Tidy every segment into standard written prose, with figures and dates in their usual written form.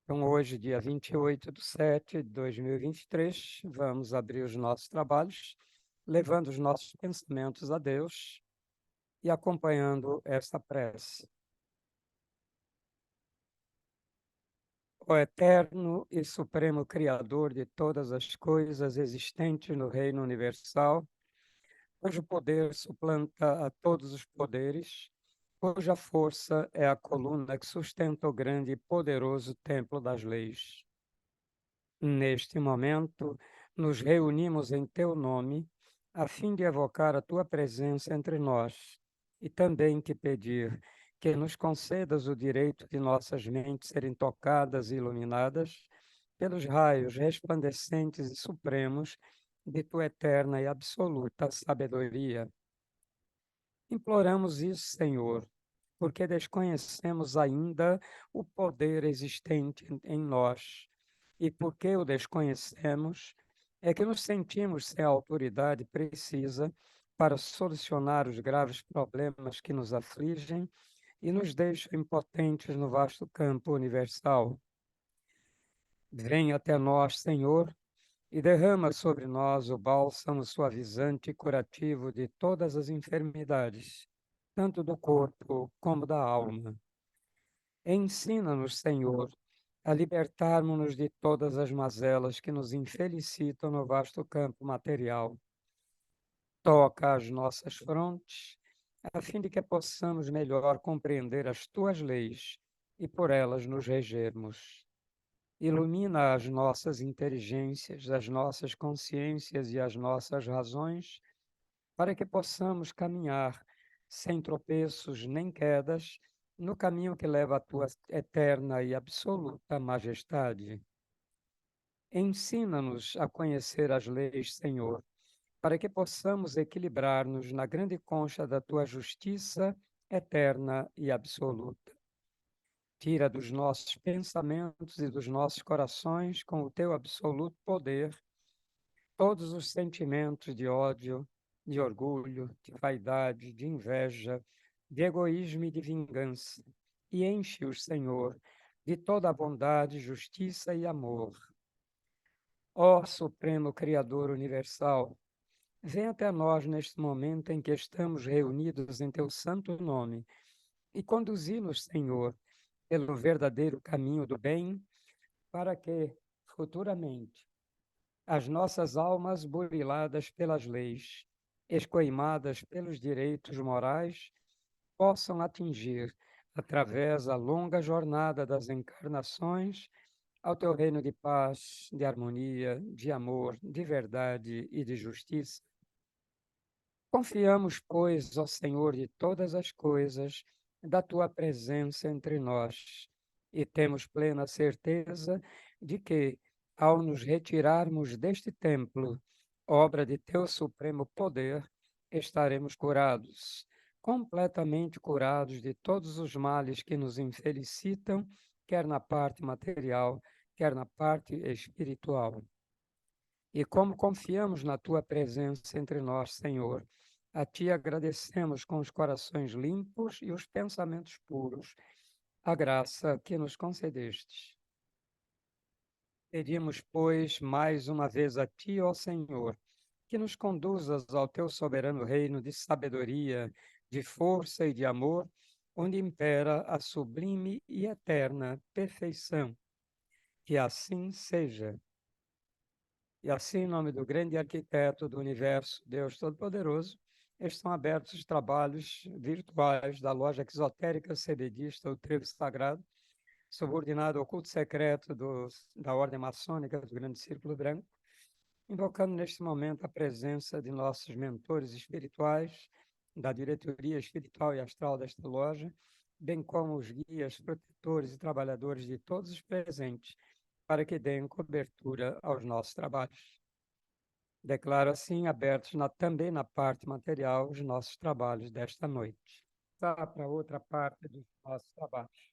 Então, hoje, dia 28/7/2023, vamos abrir os nossos trabalhos, levando os nossos pensamentos a Deus e acompanhando esta prece. O eterno e supremo Criador de todas as coisas existentes no reino universal, cujo poder suplanta a todos os poderes, cuja força é a coluna que sustenta o grande e poderoso templo das leis. Neste momento, nos reunimos em teu nome, a fim de evocar a tua presença entre nós e também te pedir que nos concedas o direito de nossas mentes serem tocadas e iluminadas pelos raios resplandecentes e supremos de tua eterna e absoluta sabedoria. Imploramos isso, Senhor, porque desconhecemos ainda o poder existente em nós. E porque o desconhecemos, é que nos sentimos sem a autoridade precisa para solucionar os graves problemas que nos afligem e nos deixam impotentes no vasto campo universal. Venha até nós, Senhor, e derrama sobre nós o bálsamo suavizante e curativo de todas as enfermidades, tanto do corpo como da alma. Ensina-nos, Senhor, a libertarmos-nos de todas as mazelas que nos infelicitam no vasto campo material. Toca as nossas frontes, a fim de que possamos melhor compreender as tuas leis e por elas nos regermos. Ilumina as nossas inteligências, as nossas consciências e as nossas razões, para que possamos caminhar sem tropeços nem quedas no caminho que leva à tua eterna e absoluta majestade. Ensina-nos a conhecer as leis, Senhor, para que possamos equilibrar-nos na grande concha da tua justiça eterna e absoluta. Tira dos nossos pensamentos e dos nossos corações, com o teu absoluto poder, todos os sentimentos de ódio, de orgulho, de vaidade, de inveja, de egoísmo e de vingança, e enche-os, Senhor, de toda a bondade, justiça e amor. Ó Supremo Criador Universal, vem até nós neste momento em que estamos reunidos em teu santo nome e conduzi-nos, Senhor, pelo verdadeiro caminho do bem, para que, futuramente, as nossas almas buriladas pelas leis, escoimadas pelos direitos morais, possam atingir, através da longa jornada das encarnações, ao teu reino de paz, de harmonia, de amor, de verdade e de justiça. Confiamos, pois, ao Senhor de todas as coisas, da tua presença entre nós, e temos plena certeza de que, ao nos retirarmos deste templo, obra de teu supremo poder, estaremos curados, completamente curados de todos os males que nos infelicitam, quer na parte material, quer na parte espiritual. E como confiamos na tua presença entre nós, Senhor, a ti agradecemos com os corações limpos e os pensamentos puros, a graça que nos concedestes. Pedimos, pois, mais uma vez a ti, ó Senhor, que nos conduzas ao teu soberano reino de sabedoria, de força e de amor, onde impera a sublime e eterna perfeição. Que assim seja. E assim, em nome do grande arquiteto do universo, Deus Todo-Poderoso, estão abertos os trabalhos virtuais da loja exotérica CBDista, o Trevo Sagrado, subordinado ao culto secreto da Ordem Maçônica do Grande Círculo Branco, invocando neste momento a presença de nossos mentores espirituais, da diretoria espiritual e astral desta loja, bem como os guias, protetores e trabalhadores de todos os presentes, para que deem cobertura aos nossos trabalhos. Declaro assim abertos também na parte material os nossos trabalhos desta noite. Tá para outra parte dos nossos trabalhos.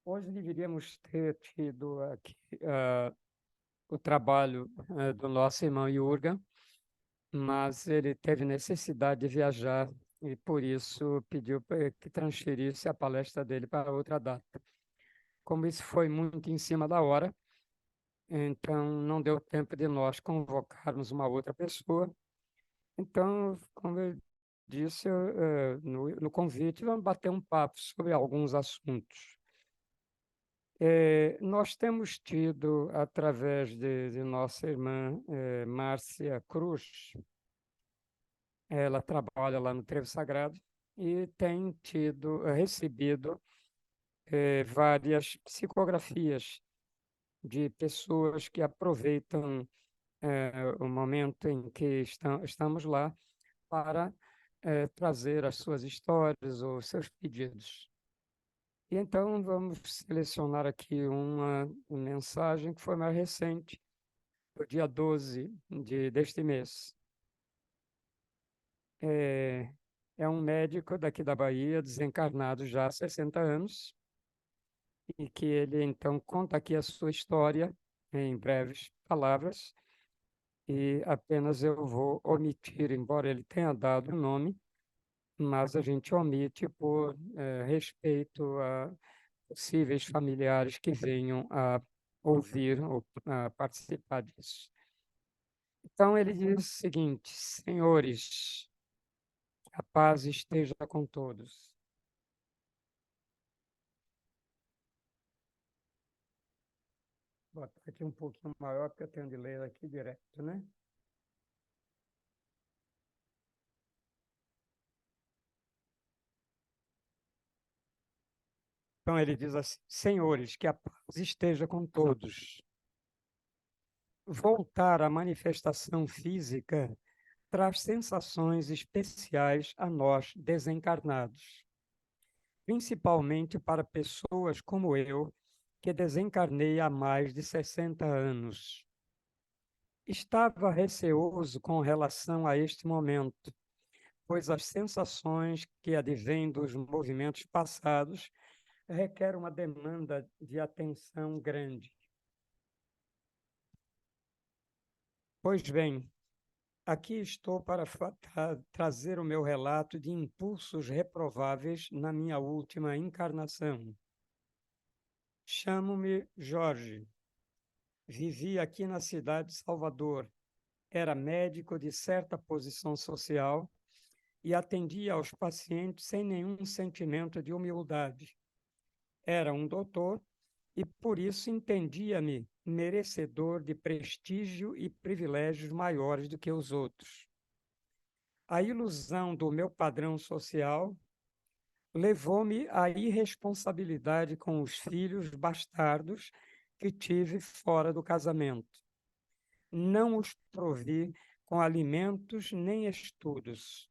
Hoje deveríamos ter tido aqui o trabalho do nosso irmão Jurga, mas ele teve necessidade de viajar e por isso pediu que transferisse a palestra dele para outra data. como isso foi muito em cima da hora, então não deu tempo de nós convocarmos uma outra pessoa. Então, como eu disse, no convite, vamos bater um papo sobre alguns assuntos. Nós temos tido, através de nossa irmã Márcia Cruz, ela trabalha lá no Trevo Sagrado e tem recebido várias psicografias de pessoas que aproveitam o momento em que estamos lá para trazer as suas histórias ou seus pedidos. E então vamos selecionar aqui uma mensagem que foi mais recente, do dia 12 deste mês. É, é um médico daqui da Bahia, desencarnado já há 60 anos, e que ele então conta aqui a sua história em breves palavras, e apenas eu vou omitir, embora ele tenha dado o nome, mas a gente omite por respeito a possíveis familiares que venham a ouvir ou a participar disso. Então ele diz o seguinte: Senhores, a paz esteja com todos. Vou botar aqui um pouquinho maior, porque eu tenho de ler aqui direto, né? Então ele diz assim: Senhores, que a paz esteja com todos. Voltar à manifestação física traz sensações especiais a nós desencarnados, principalmente para pessoas como eu, que desencarnei há mais de 60 anos. Estava receoso com relação a este momento, pois as sensações que advêm dos movimentos passados requerem uma demanda de atenção grande. Pois bem, aqui estou para trazer o meu relato de impulsos reprováveis na minha última encarnação. Chamo-me Jorge. Vivi aqui na cidade de Salvador. Era médico de certa posição social e atendia aos pacientes sem nenhum sentimento de humildade. Era um doutor e por isso entendia-me merecedor de prestígio e privilégios maiores do que os outros. A ilusão do meu padrão social levou-me à irresponsabilidade com os filhos bastardos que tive fora do casamento. Não os provi com alimentos nem estudos.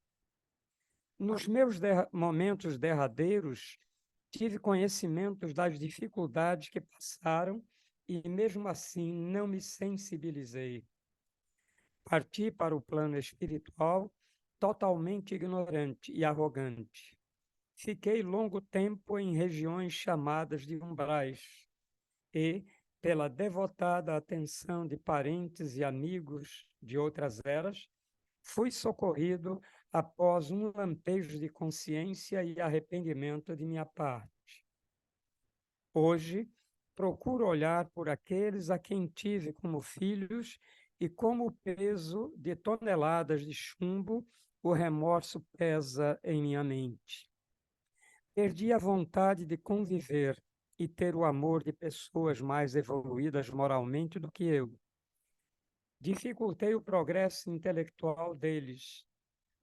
Nos meus momentos derradeiros, tive conhecimentos das dificuldades que passaram e, mesmo assim, não me sensibilizei. Parti para o plano espiritual totalmente ignorante e arrogante. Fiquei longo tempo em regiões chamadas de umbrais e, pela devotada atenção de parentes e amigos de outras eras, fui socorrido após um lampejo de consciência e arrependimento de minha parte. Hoje, procuro olhar por aqueles a quem tive como filhos e como o peso de toneladas de chumbo, o remorso pesa em minha mente. Perdi a vontade de conviver e ter o amor de pessoas mais evoluídas moralmente do que eu. Dificultei o progresso intelectual deles.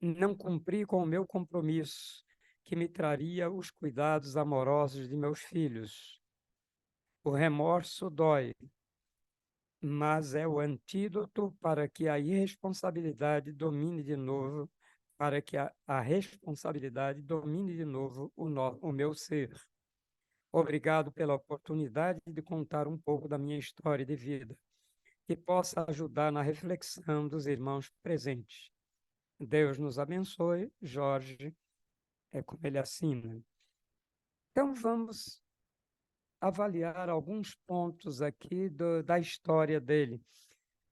Não cumpri com o meu compromisso, que me traria os cuidados amorosos de meus filhos. O remorso dói, mas é o antídoto para que a irresponsabilidade domine de novo, para que a responsabilidade domine de novo o meu ser. Obrigado pela oportunidade de contar um pouco da minha história de vida, que possa ajudar na reflexão dos irmãos presentes. Deus nos abençoe, Jorge, é como ele assina. Então, vamos avaliar alguns pontos aqui da história dele.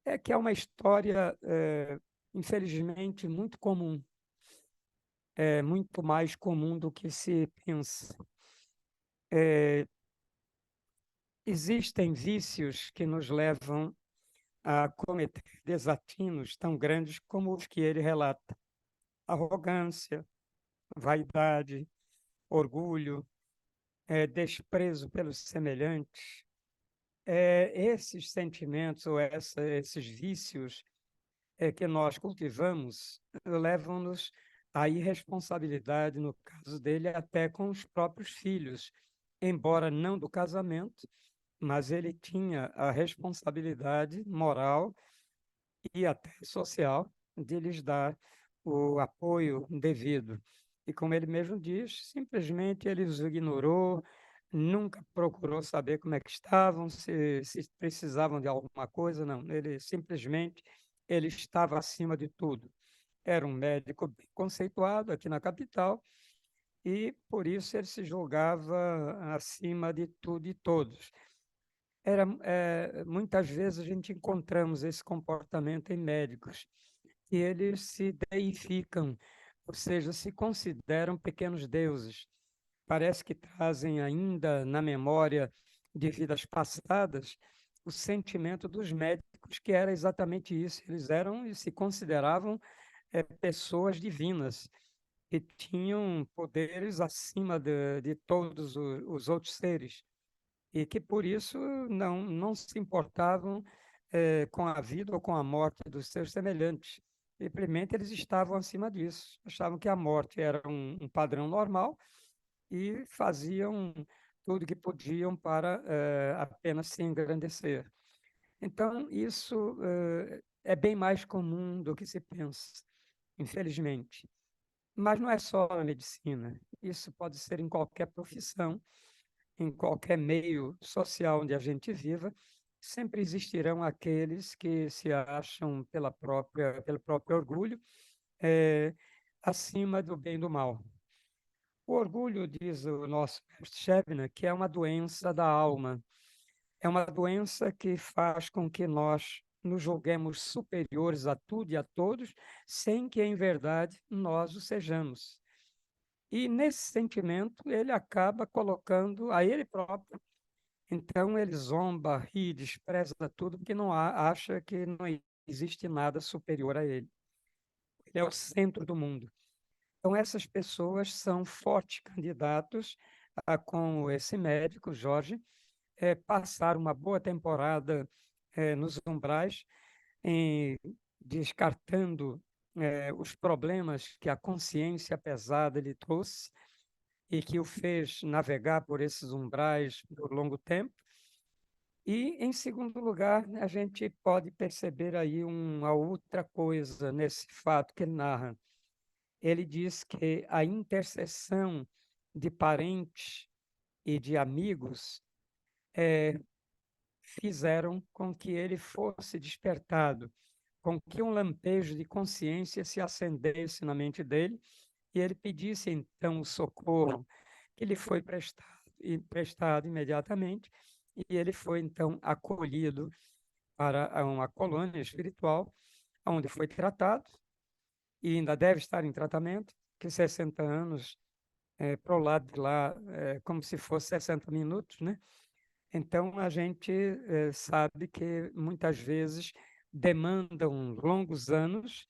É que é uma história, infelizmente, muito comum, é muito mais comum do que se pensa. existem vícios que nos levam a cometer desatinos tão grandes como os que ele relata: arrogância, vaidade, orgulho, desprezo pelos semelhantes. Esses sentimentos ou esses vícios que nós cultivamos levam-nos à irresponsabilidade, no caso dele, até com os próprios filhos, embora não do casamento, mas ele tinha a responsabilidade moral e até social de lhes dar o apoio devido. E como ele mesmo diz, simplesmente ele os ignorou, nunca procurou saber como é que estavam, se precisavam de alguma coisa, não. Ele estava acima de tudo. Era um médico bem conceituado aqui na capital e por isso ele se julgava acima de tudo e todos. Muitas vezes a gente encontramos esse comportamento em médicos, que eles se deificam, ou seja, se consideram pequenos deuses. Parece que trazem ainda na memória de vidas passadas o sentimento dos médicos, que era exatamente isso. Eles eram e se consideravam pessoas divinas, que tinham poderes acima de todos os outros seres e que por isso não se importavam com a vida ou com a morte dos seus semelhantes. Simplesmente eles estavam acima disso, achavam que a morte era um padrão normal e faziam tudo que podiam para apenas se engrandecer. Então, isso é bem mais comum do que se pensa, infelizmente. Mas não é só na medicina, isso pode ser em qualquer profissão, em qualquer meio social onde a gente viva, sempre existirão aqueles que se acham pelo próprio orgulho, eh, acima do bem e do mal. O orgulho, diz o nosso mestre Shebna, que é uma doença da alma, é uma doença que faz com que nós nos julguemos superiores a tudo e a todos, sem que, em verdade, nós o sejamos. E nesse sentimento, ele acaba colocando a ele próprio. Então ele zomba, ri, despreza tudo, porque acha que não existe nada superior a ele. Ele é o centro do mundo. Então essas pessoas são fortes candidatos a, com esse médico, Jorge, passar uma boa temporada nos umbrais, em, descartando os problemas que a consciência pesada lhe trouxe e que o fez navegar por esses umbrais por longo tempo. E, em segundo lugar, a gente pode perceber aí uma outra coisa nesse fato que ele narra. Ele diz que a intercessão de parentes e de amigos fizeram com que ele fosse despertado, com que um lampejo de consciência se acendesse na mente dele e ele pedisse então o socorro que lhe foi prestado imediatamente e ele foi então acolhido para uma colônia espiritual, onde foi tratado e ainda deve estar em tratamento, que 60 anos para o lado de lá, como se fosse 60 minutos, né? Então, a gente sabe que muitas vezes demandam longos anos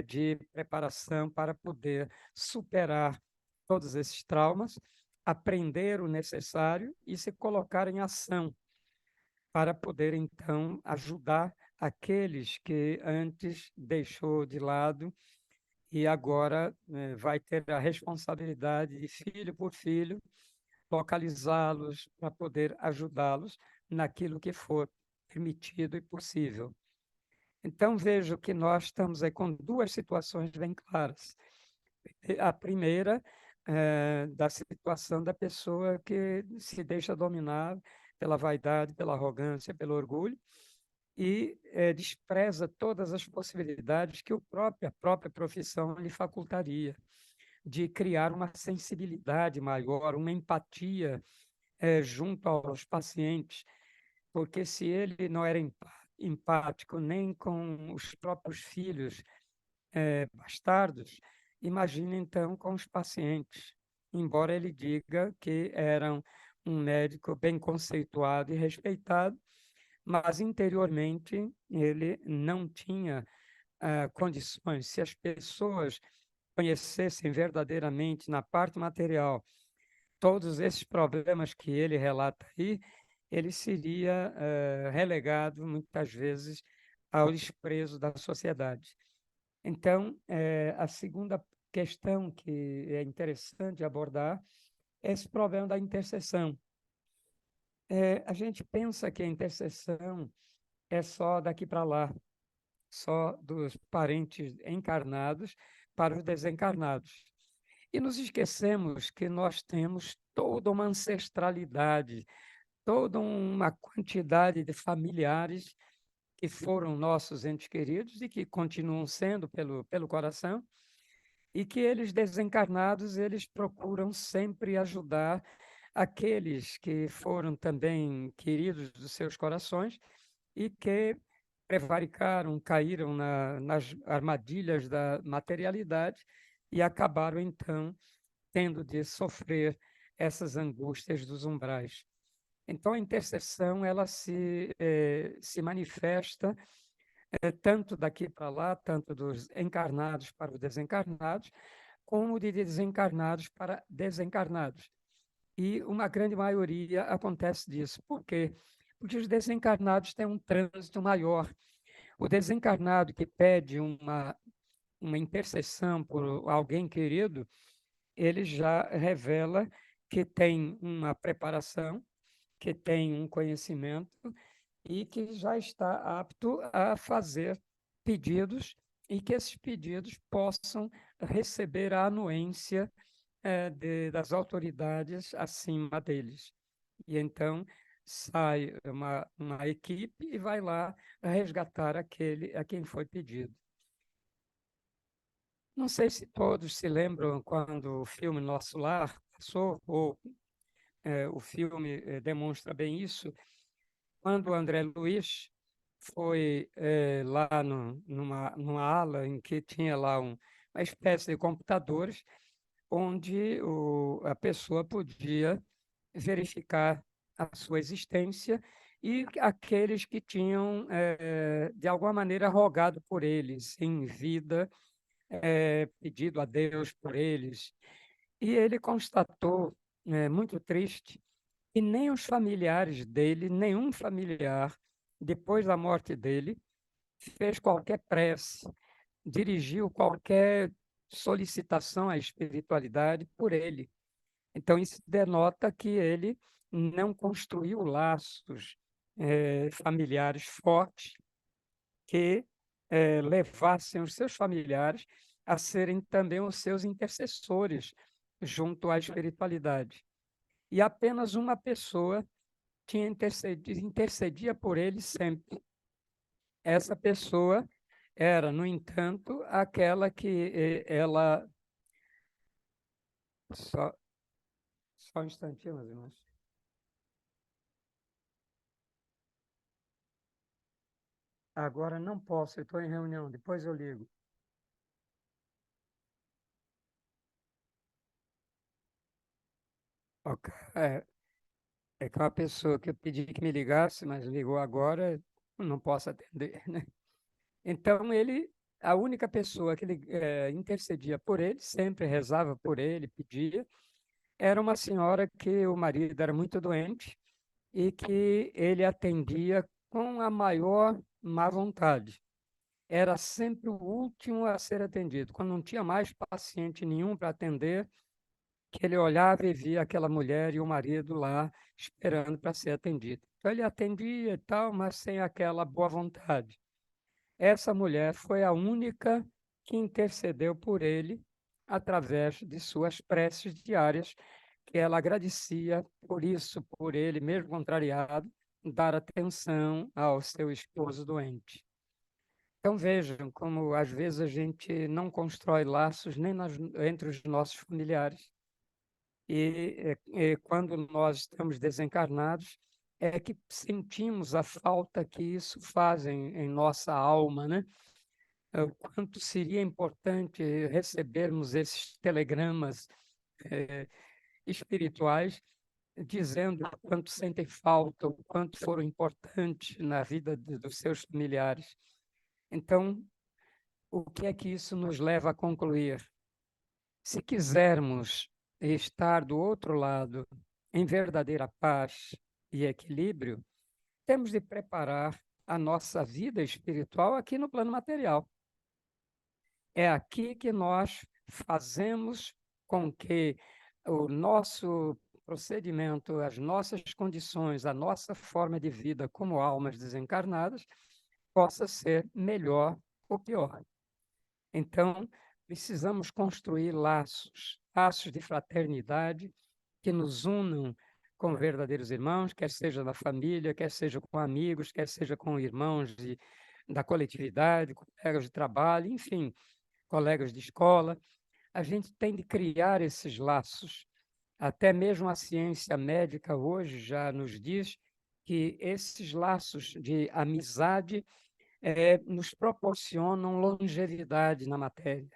de preparação para poder superar todos esses traumas, aprender o necessário e se colocar em ação para poder, então, ajudar aqueles que antes deixou de lado e agora vai ter a responsabilidade de filho por filho localizá-los para poder ajudá-los naquilo que for permitido e possível. Então, vejo que nós estamos aí com duas situações bem claras. A primeira, da situação da pessoa que se deixa dominar pela vaidade, pela arrogância, pelo orgulho, e despreza todas as possibilidades que a própria profissão lhe facultaria, de criar uma sensibilidade maior, uma empatia junto aos pacientes, porque se ele não era empático nem com os próprios filhos bastardos, imagine então com os pacientes, embora ele diga que eram um médico bem conceituado e respeitado, mas interiormente ele não tinha condições. Se as pessoas conhecessem verdadeiramente na parte material todos esses problemas que ele relata aí, ele seria relegado muitas vezes ao desprezo da sociedade. Então, a segunda questão que é interessante abordar é esse problema da intercessão. A gente pensa que a intercessão é só daqui para lá, só dos parentes encarnados para os desencarnados. E nos esquecemos que nós temos toda uma ancestralidade, toda uma quantidade de familiares que foram nossos entes queridos e que continuam sendo pelo coração, e que eles desencarnados, eles procuram sempre ajudar aqueles que foram também queridos dos seus corações e que prevaricaram, caíram nas armadilhas da materialidade e acabaram, então, tendo de sofrer essas angústias dos umbrais. Então, a intercessão, ela se manifesta tanto daqui para lá, tanto dos encarnados para os desencarnados, como de desencarnados para desencarnados. E uma grande maioria acontece disso. Por quê? Porque os desencarnados têm um trânsito maior. O desencarnado que pede uma intercessão por alguém querido, ele já revela que tem uma preparação, que tem um conhecimento e que já está apto a fazer pedidos e que esses pedidos possam receber a anuência das autoridades acima deles. E então sai uma equipe e vai lá resgatar aquele a quem foi pedido. Não sei se todos se lembram quando o filme Nosso Lar passou, ou o filme demonstra bem isso, quando o André Luiz foi lá numa ala em que tinha lá uma espécie de computadores, onde a pessoa podia verificar a sua existência e aqueles que tinham, de alguma maneira, rogado por eles em vida, pedido a Deus por eles. E ele constatou, muito triste, que nem os familiares dele, nenhum familiar, depois da morte dele, fez qualquer prece, dirigiu qualquer solicitação à espiritualidade por ele. Então, isso denota que ele não construiu laços familiares fortes que levassem os seus familiares a serem também os seus intercessores junto à espiritualidade. E apenas uma pessoa intercedia por ele sempre. Essa pessoa era, no entanto, aquela que ela. Só, só um instantinho, meus irmãos. Agora não posso, eu estou em reunião, depois eu ligo. Ok. É que uma pessoa que eu pedi que me ligasse, mas ligou agora, eu não posso atender, né? Então a única pessoa que ele intercedia por ele, sempre rezava por ele, pedia, era uma senhora que o marido era muito doente e que ele atendia com a maior má vontade. Era sempre o último a ser atendido. Quando não tinha mais paciente nenhum para atender, que ele olhava e via aquela mulher e o marido lá esperando para ser atendido. Então ele atendia e tal, mas sem aquela boa vontade. Essa mulher foi a única que intercedeu por ele através de suas preces diárias, que ela agradecia por isso, por ele, mesmo contrariado, dar atenção ao seu esposo doente. Então vejam como às vezes a gente não constrói laços nem entre os nossos familiares. E quando nós estamos desencarnados, é que sentimos a falta que isso faz em nossa alma, né? O quanto seria importante recebermos esses telegramas eh, espirituais dizendo o quanto sentem falta, o quanto foram importantes na vida dos seus familiares. Então, o que é que isso nos leva a concluir? Se quisermos estar do outro lado em verdadeira paz e equilíbrio, temos de preparar a nossa vida espiritual aqui no plano material. É aqui que nós fazemos com que o nosso procedimento, as nossas condições, a nossa forma de vida como almas desencarnadas possa ser melhor ou pior. Então, precisamos construir laços, laços de fraternidade que nos unam com verdadeiros irmãos, quer seja na família, quer seja com amigos, quer seja com irmãos da coletividade, colegas de trabalho, enfim, colegas de escola. A gente tem de criar esses laços. Até mesmo a ciência médica hoje já nos diz que esses laços de amizade nos proporcionam longevidade na matéria,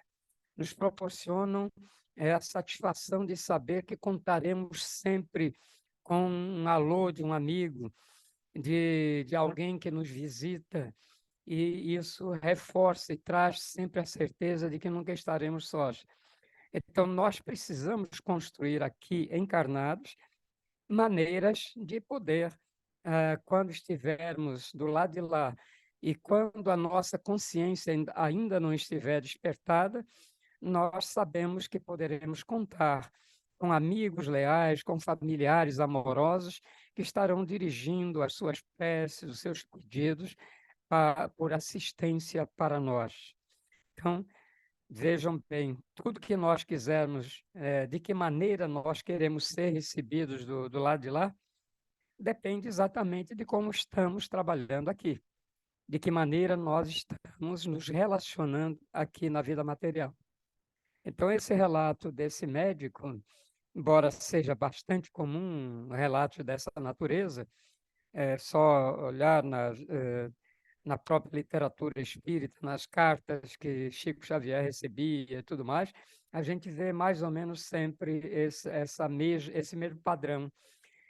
nos proporcionam a satisfação de saber que contaremos sempre com um alô de um amigo, de alguém que nos visita, e isso reforça e traz sempre a certeza de que nunca estaremos sós. Então, nós precisamos construir aqui, encarnados, maneiras de poder, quando estivermos do lado de lá e quando a nossa consciência ainda não estiver despertada, nós sabemos que poderemos contar com amigos leais, com familiares amorosos que estarão dirigindo as suas preces, os seus pedidos por assistência para nós. Então, vejam bem, tudo que nós quisermos, de que maneira nós queremos ser recebidos do lado de lá, depende exatamente de como estamos trabalhando aqui, de que maneira nós estamos nos relacionando aqui na vida material. Então, esse relato desse médico, embora seja bastante comum relatos dessa natureza, é só olhar na própria literatura espírita, nas cartas que Chico Xavier recebia e tudo mais, a gente vê mais ou menos sempre esse mesmo padrão,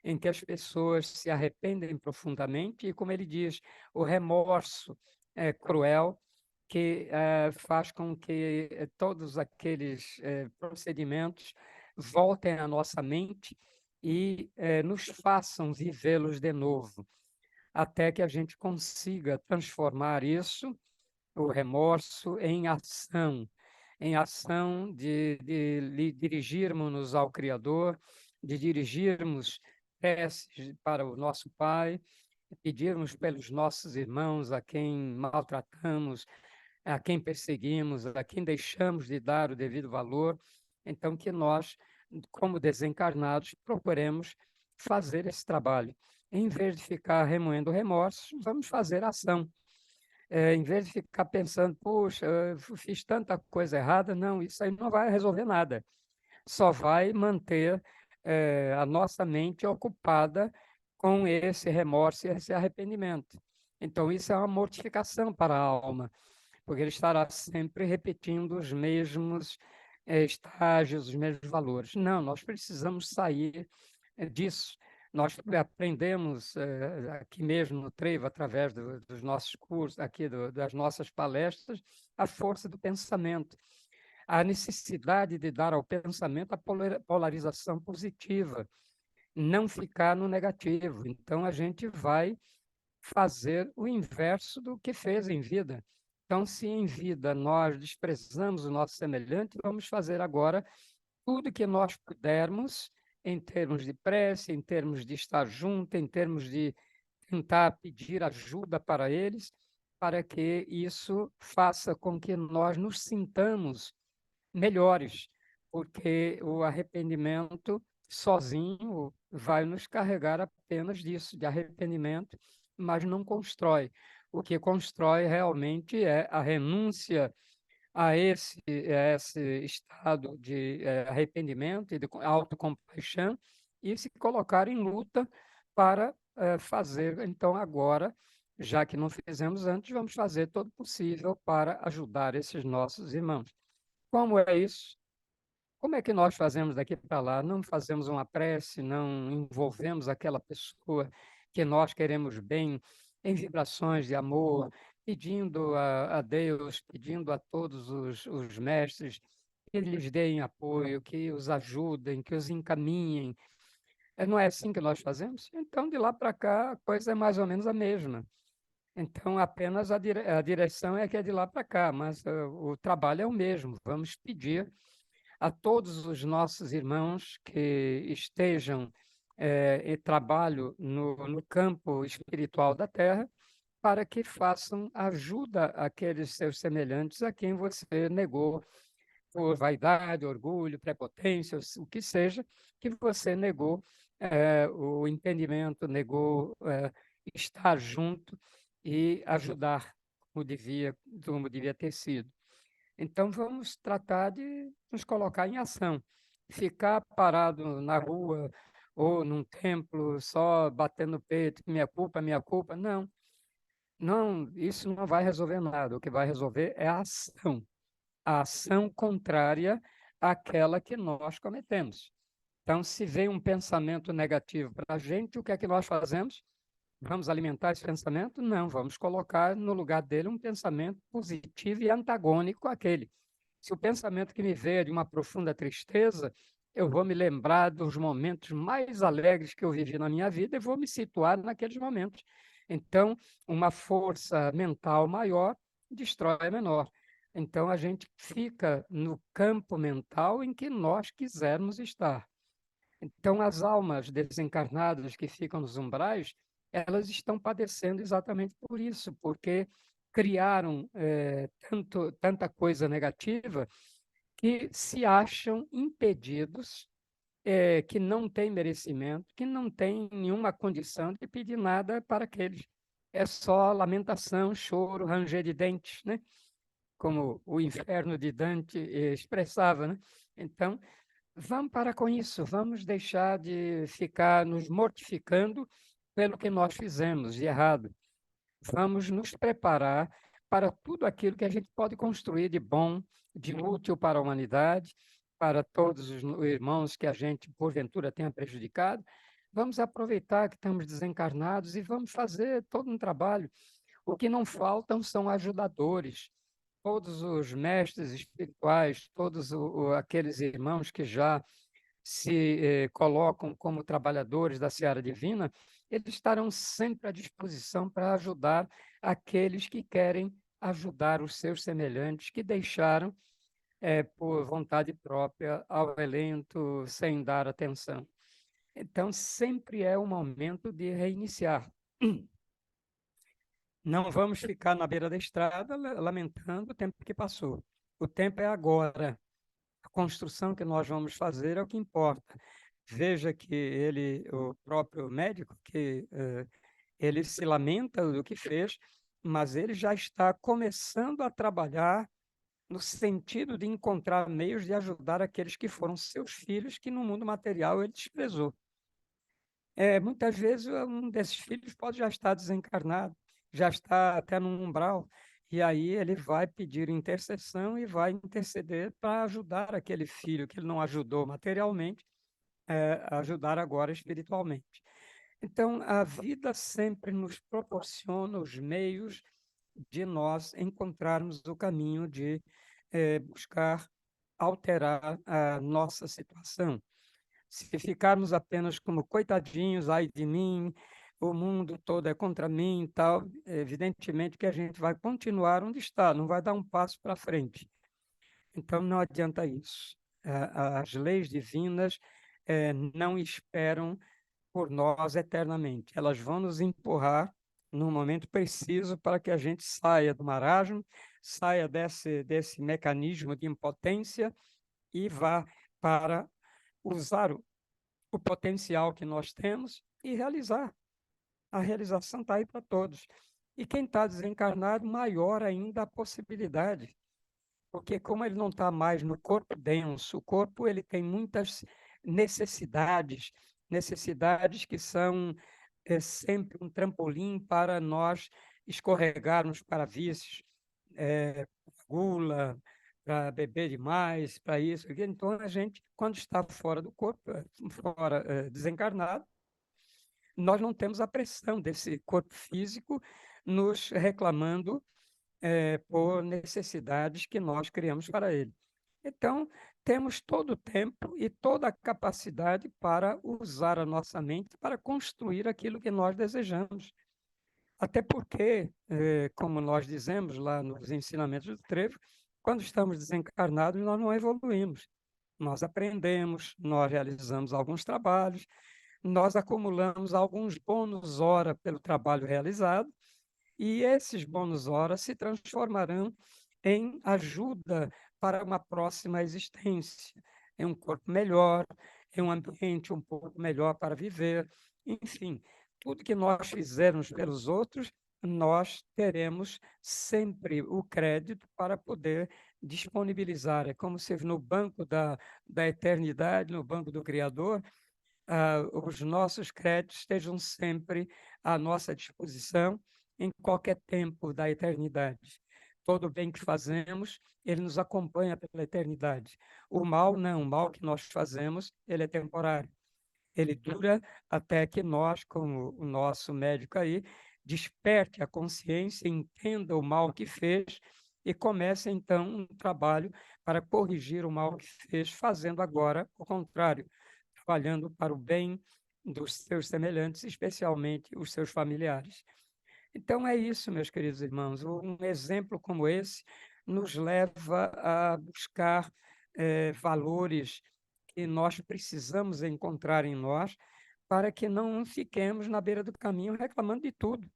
em que as pessoas se arrependem profundamente e, como ele diz, o remorso é cruel que faz com que todos aqueles procedimentos voltem à nossa mente e nos façam vivê-los de novo, até que a gente consiga transformar isso, o remorso, em ação de dirigirmos-nos ao Criador, de dirigirmos preces para o nosso Pai, pedirmos pelos nossos irmãos a quem maltratamos, a quem perseguimos, a quem deixamos de dar o devido valor. Então, que nós, como desencarnados, procuremos fazer esse trabalho. Em vez de ficar remoendo remorsos, vamos fazer ação. Em vez de ficar pensando, puxa, eu fiz tanta coisa errada, não, isso aí não vai resolver nada. Só vai manter a nossa mente ocupada com esse remorso e esse arrependimento. Então, isso é uma mortificação para a alma, porque ele estará sempre repetindo os mesmos estágios, os mesmos valores. Não, nós precisamos sair disso. Nós aprendemos aqui mesmo no Trevo, através dos nossos cursos, aqui das nossas palestras, a força do pensamento, a necessidade de dar ao pensamento a polarização positiva, não ficar no negativo. Então, a gente vai fazer o inverso do que fez em vida. Então, se em vida nós desprezamos o nosso semelhante, vamos fazer agora tudo que nós pudermos, em termos de prece, em termos de estar junto, em termos de tentar pedir ajuda para eles, para que isso faça com que nós nos sintamos melhores, porque o arrependimento sozinho vai nos carregar apenas disso, de arrependimento, mas não constrói. O que constrói realmente é a renúncia a esse estado de arrependimento e de autocompaixão e se colocar em luta para fazer, então, agora, já que não fizemos antes, vamos fazer todo o possível para ajudar esses nossos irmãos. Como é isso? Como é que nós fazemos daqui para lá? Não fazemos uma prece, não envolvemos aquela pessoa que nós queremos bem em vibrações de amor, pedindo a Deus, pedindo a todos os mestres que lhes deem apoio, que os ajudem, que os encaminhem. Não é assim que nós fazemos? Então, de lá para cá, a coisa é mais ou menos a mesma. Então, apenas a direção é que é de lá para cá, mas o trabalho é o mesmo. Vamos pedir a todos os nossos irmãos que estejam e trabalham no campo espiritual da Terra, para que façam ajuda àqueles seus semelhantes a quem você negou por vaidade, orgulho, prepotência, o que seja, que você negou o entendimento, negou estar junto e ajudar como devia ter sido. Então, vamos tratar de nos colocar em ação. Ficar parado na rua ou num templo só batendo no peito, minha culpa, não. Não, isso não vai resolver nada. O que vai resolver é a ação contrária àquela que nós cometemos. Então, se vem um pensamento negativo para a gente, o que é que nós fazemos? Vamos alimentar esse pensamento? Não, vamos colocar no lugar dele um pensamento positivo e antagônico àquele. Se o pensamento que me veio é de uma profunda tristeza, eu vou me lembrar dos momentos mais alegres que eu vivi na minha vida e vou me situar naqueles momentos. Então, uma força mental maior destrói a menor. Então, a gente fica no campo mental em que nós quisermos estar. Então, as almas desencarnadas que ficam nos umbrais, elas estão padecendo exatamente por isso, porque criaram tanta coisa negativa que se acham impedidos, que não têm merecimento, que não têm nenhuma condição de pedir nada para aqueles. É só lamentação, choro, ranger de dentes, né? Como o inferno de Dante expressava, né? Então, vamos parar com isso, vamos deixar de ficar nos mortificando pelo que nós fizemos de errado. Vamos nos preparar para tudo aquilo que a gente pode construir de bom, de útil para a humanidade, para todos os irmãos que a gente, porventura, tenha prejudicado. Vamos aproveitar que estamos desencarnados e vamos fazer todo um trabalho. O que não faltam são ajudadores. Todos os mestres espirituais, todos aqueles irmãos que já se colocam como trabalhadores da seara divina, eles estarão sempre à disposição para ajudar aqueles que querem ajudar os seus semelhantes, que deixaram, por vontade própria, ao relento, sem dar atenção. Então, sempre é o momento de reiniciar. Não vamos ficar na beira da estrada lamentando o tempo que passou. O tempo é agora. A construção que nós vamos fazer é o que importa. Veja que ele, o próprio médico, que ele se lamenta do que fez, mas ele já está começando a trabalhar no sentido de encontrar meios de ajudar aqueles que foram seus filhos, que no mundo material ele desprezou. Muitas vezes um desses filhos pode já estar desencarnado, já está até no umbral, e aí ele vai pedir intercessão e vai interceder para ajudar aquele filho que ele não ajudou materialmente, ajudar agora espiritualmente. Então, a vida sempre nos proporciona os meios de nós encontrarmos o caminho de buscar alterar a nossa situação. Se ficarmos apenas como coitadinhos, ai de mim, o mundo todo é contra mim e tal, evidentemente que a gente vai continuar onde está, não vai dar um passo para frente. Então, não adianta isso. As leis divinas não esperam por nós eternamente. Elas vão nos empurrar no momento preciso para que a gente saia do marasmo, saia desse mecanismo de impotência e vá para usar o potencial que nós temos e realizar. A realização está aí para todos. E quem está desencarnado, maior ainda a possibilidade, porque como ele não está mais no corpo denso, o corpo ele tem muitas necessidades, necessidades que são sempre um trampolim para nós escorregarmos para vícios, gula, para beber demais, para isso, aquilo. Então, a gente, quando está fora do corpo, fora, desencarnado, nós não temos a pressão desse corpo físico nos reclamando por necessidades que nós criamos para ele. Então, temos todo o tempo e toda a capacidade para usar a nossa mente para construir aquilo que nós desejamos. Até porque, como nós dizemos lá nos ensinamentos do Trevo, quando estamos desencarnados, nós não evoluímos. Nós aprendemos, nós realizamos alguns trabalhos, nós acumulamos alguns bônus hora pelo trabalho realizado, e esses bônus horas se transformarão em ajuda para uma próxima existência, em um corpo melhor, em um ambiente um pouco melhor para viver. Enfim, tudo que nós fizermos pelos outros, nós teremos sempre o crédito para poder disponibilizar. É como se no banco da eternidade, no banco do Criador, os nossos créditos estejam sempre à nossa disposição em qualquer tempo da eternidade. Todo o bem que fazemos, ele nos acompanha pela eternidade. O mal, não, o mal que nós fazemos, ele é temporário. Ele dura até que nós, como o nosso médico aí, desperte a consciência, entenda o mal que fez e comece então um trabalho para corrigir o mal que fez, fazendo agora o contrário, trabalhando para o bem dos seus semelhantes, especialmente os seus familiares. Então é isso, meus queridos irmãos. Um exemplo como esse nos leva a buscar valores que nós precisamos encontrar em nós para que não fiquemos na beira do caminho reclamando de tudo.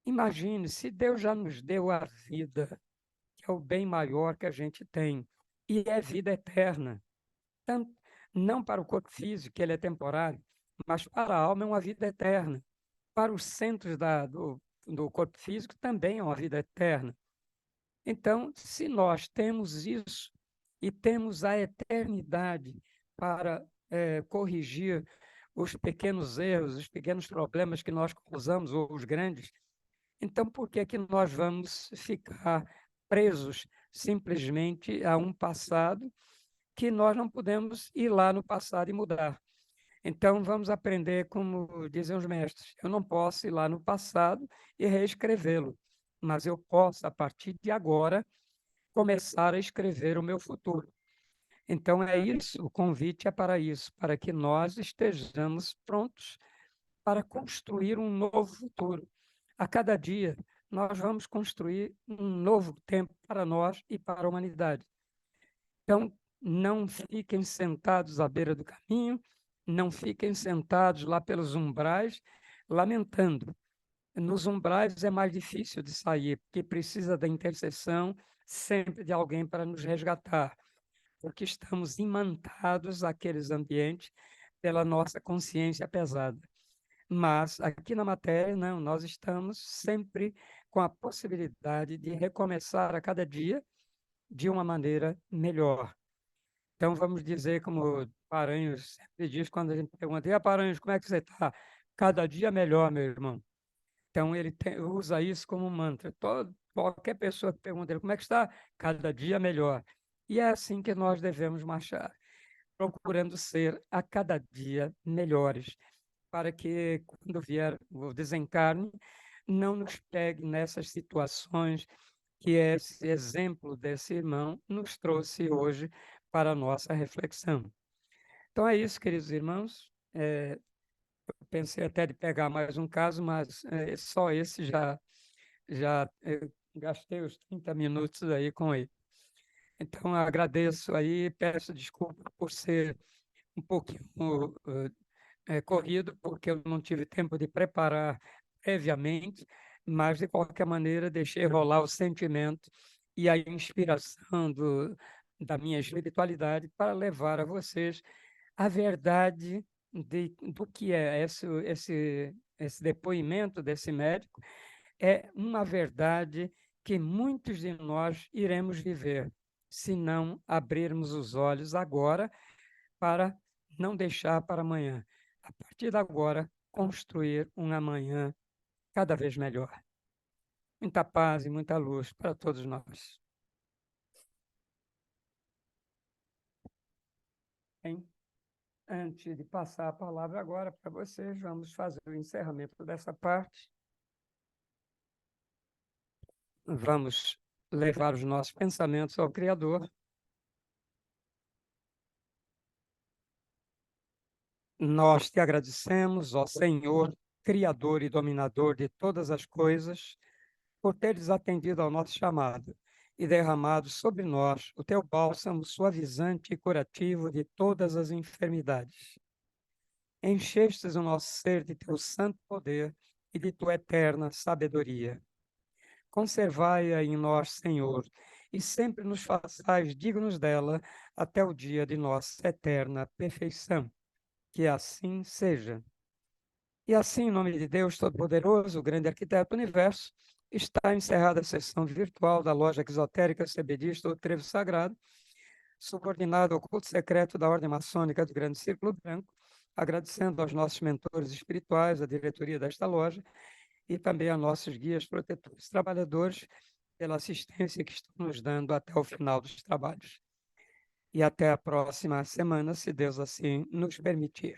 Imagine, se Deus já nos deu a vida, que é o bem maior que a gente tem, e é vida eterna, tanto, não para o corpo físico, que ele é temporário, mas para a alma é uma vida eterna. Para os centros do corpo físico também é uma vida eterna. Então, se nós temos isso e temos a eternidade para corrigir os pequenos erros, os pequenos problemas que nós causamos, ou os grandes, então por que que nós vamos ficar presos simplesmente a um passado que nós não podemos ir lá no passado e mudar? Então, vamos aprender, como dizem os mestres, eu não posso ir lá no passado e reescrevê-lo, mas eu posso, a partir de agora, começar a escrever o meu futuro. Então, é isso, o convite é para isso, para que nós estejamos prontos para construir um novo futuro. A cada dia, nós vamos construir um novo tempo para nós e para a humanidade. Então, não fiquem sentados à beira do caminho, não fiquem sentados lá pelos umbrais, lamentando. Nos umbrais é mais difícil de sair, porque precisa da intercessão sempre de alguém para nos resgatar, porque estamos imantados àqueles ambientes pela nossa consciência pesada. Mas aqui na matéria, não, nós estamos sempre com a possibilidade de recomeçar a cada dia de uma maneira melhor. Então, vamos dizer, como Paranhos sempre diz, quando a gente pergunta, e a Paranhos, como é que você está? Cada dia melhor, meu irmão. Então, ele usa isso como um mantra. Qualquer pessoa que pergunta ele, como é que está? Cada dia melhor. E é assim que nós devemos marchar, procurando ser a cada dia melhores, para que, quando vier o desencarne, não nos pegue nessas situações que esse exemplo desse irmão nos trouxe hoje para a nossa reflexão. Então é isso, queridos irmãos. Pensei até de pegar mais um caso, mas só esse já gastei os 30 minutos aí com ele. Então agradeço aí, peço desculpa por ser um pouquinho corrido, porque eu não tive tempo de preparar previamente, mas de qualquer maneira deixei rolar o sentimento e a inspiração da minha espiritualidade para levar a vocês a verdade do que é esse depoimento desse médico. É uma verdade que muitos de nós iremos viver se não abrirmos os olhos agora para não deixar para amanhã. A partir de agora, construir um amanhã cada vez melhor. Muita paz e muita luz para todos nós. Antes de passar a palavra agora para vocês, vamos fazer o encerramento dessa parte. Vamos levar os nossos pensamentos ao Criador. Nós te agradecemos, ó Senhor, Criador e Dominador de todas as coisas, por teres atendido ao nosso chamado e derramado sobre nós o teu bálsamo suavizante e curativo de todas as enfermidades. Enchestes o nosso ser de teu santo poder e de tua eterna sabedoria. Conservai-a em nós, Senhor, e sempre nos façais dignos dela até o dia de nossa eterna perfeição. Que assim seja. E assim, em nome de Deus Todo-Poderoso, o grande arquiteto do universo, está encerrada a sessão virtual da loja exotérica CBDista do Trevo Sagrado, subordinado ao culto secreto da Ordem Maçônica do Grande Círculo Branco, agradecendo aos nossos mentores espirituais, à diretoria desta loja e também a nossos guias protetores trabalhadores pela assistência que estão nos dando até o final dos trabalhos. E até a próxima semana, se Deus assim nos permitir.